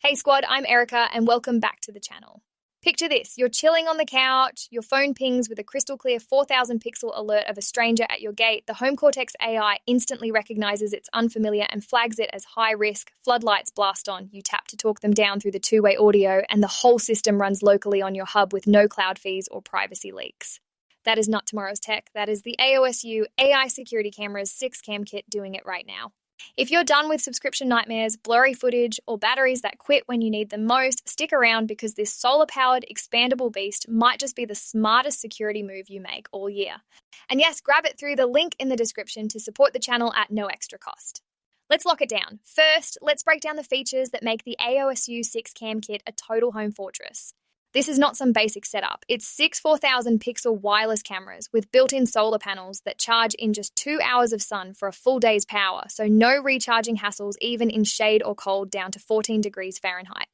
Hey squad, I'm Erica and welcome back to the channel. Picture this, you're chilling on the couch, your phone pings with a crystal clear 4,000 pixel alert of a stranger at your gate. The Home Cortex AI instantly recognizes it's unfamiliar and flags it as high risk. Floodlights blast on, you tap to talk them down through the two-way audio, and the whole system runs locally on your hub with no cloud fees or privacy leaks. That is not tomorrow's tech, that is the AOSU AI Security Cameras 6-cam kit doing it right now. If you're done with subscription nightmares, blurry footage, or batteries that quit when you need them most, stick around because this solar-powered, expandable beast might just be the smartest security move you make all year. And yes, grab it through the link in the description to support the channel at no extra cost. Let's lock it down. First, let's break down the features that make the AOSU 6-cam kit a total home fortress. This is not some basic setup. It's 6 4,000 pixel wireless cameras with built-in solar panels that charge in just 2 hours of sun for a full day's power, so no recharging hassles even in shade or cold down to 14 degrees Fahrenheit.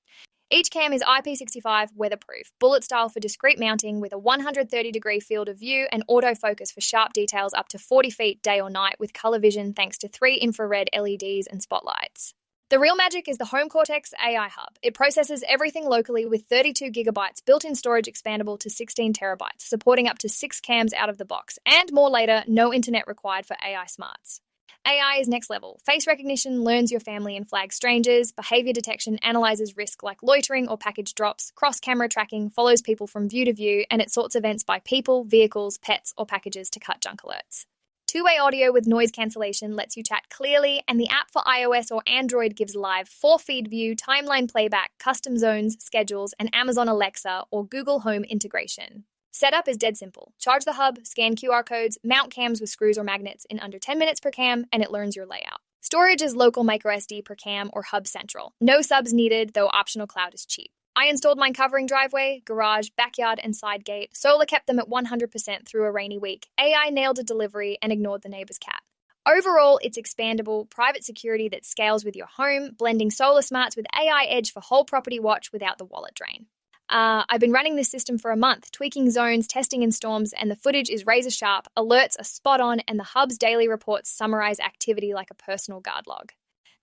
Each cam is IP65 weatherproof, bullet style for discreet mounting with a 130-degree field of view and autofocus for sharp details up to 40 feet day or night with color vision thanks to 3 infrared LEDs and spotlights. The real magic is the Home Cortex AI Hub. It processes everything locally with 32 gigabytes, built-in storage expandable to 16 terabytes, supporting up to 6 cams out of the box, and more later, no internet required for AI smarts. AI is next level. Face recognition learns your family and flags strangers, behavior detection analyzes risk like loitering or package drops, cross-camera tracking follows people from view to view, and it sorts events by people, vehicles, pets, or packages to cut junk alerts. Two-way audio with noise cancellation lets you chat clearly, and the app for iOS or Android gives live 4-feed view, timeline playback, custom zones, schedules, and Amazon Alexa or Google Home integration. Setup is dead simple. Charge the hub, scan QR codes, mount cams with screws or magnets in under 10 minutes per cam, and it learns your layout. Storage is local microSD per cam or hub central. No subs needed, though optional cloud is cheap. I installed mine covering driveway, garage, backyard, and side gate. Solar kept them at 100% through a rainy week. AI nailed a delivery and ignored the neighbor's cat. Overall, it's expandable, private security that scales with your home, blending solar smarts with AI edge for whole property watch without the wallet drain. I've been running this system for a month, tweaking zones, testing in storms, and the footage is razor sharp, alerts are spot on, and the hub's daily reports summarize activity like a personal guard log.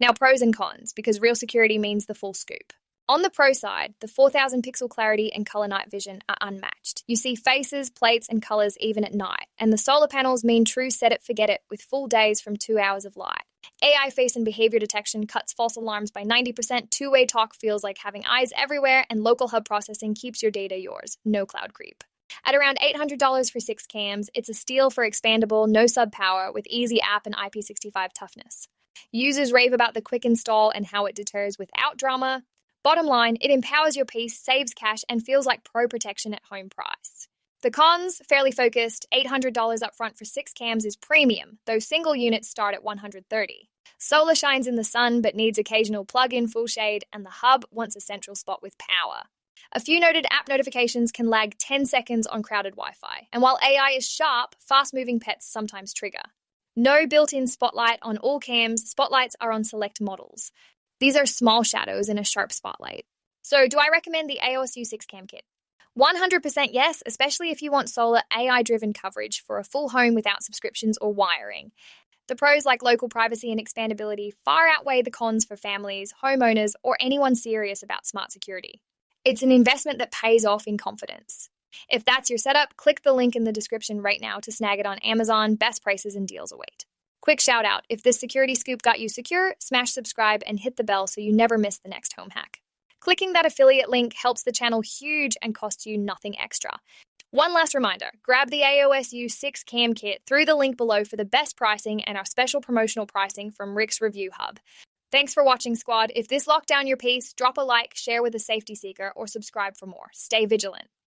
Now, pros and cons, because real security means the full scoop. On the pro side, the 4,000 pixel clarity and color night vision are unmatched. You see faces, plates, and colors even at night, and the solar panels mean true set it forget it with full days from 2 hours of light. AI face and behavior detection cuts false alarms by 90%, two-way talk feels like having eyes everywhere, and local hub processing keeps your data yours, no cloud creep. At around $800 for 6 cams, it's a steal for expandable, no sub power with easy app and IP65 toughness. Users rave about the quick install and how it deters without drama. Bottom line, it empowers your piece, saves cash, and feels like pro protection at home price. The cons, fairly focused, $800 upfront for 6 cams is premium, though single units start at $130. Solar shines in the sun but needs occasional plug-in full shade, and the hub wants a central spot with power. A few noted app notifications can lag 10 seconds on crowded Wi-Fi, and while AI is sharp, fast-moving pets sometimes trigger. No built-in spotlight on all cams, spotlights are on select models. These are small shadows in a sharp spotlight. So do I recommend the AOSU 6-cam kit? 100% yes, especially if you want solar AI-driven coverage for a full home without subscriptions or wiring. The pros like local privacy and expandability far outweigh the cons for families, homeowners, or anyone serious about smart security. It's an investment that pays off in confidence. If that's your setup, click the link in the description right now to snag it on Amazon. Best prices and deals await. Quick shout out, if this security scoop got you secure, smash subscribe and hit the bell so you never miss the next home hack. Clicking that affiliate link helps the channel huge and costs you nothing extra. One last reminder, grab the AOSU 6-cam kit through the link below for the best pricing and our special promotional pricing from Rick's Review Hub. Thanks for watching, squad. If this locked down your piece, drop a like, share with a safety seeker, or subscribe for more. Stay vigilant.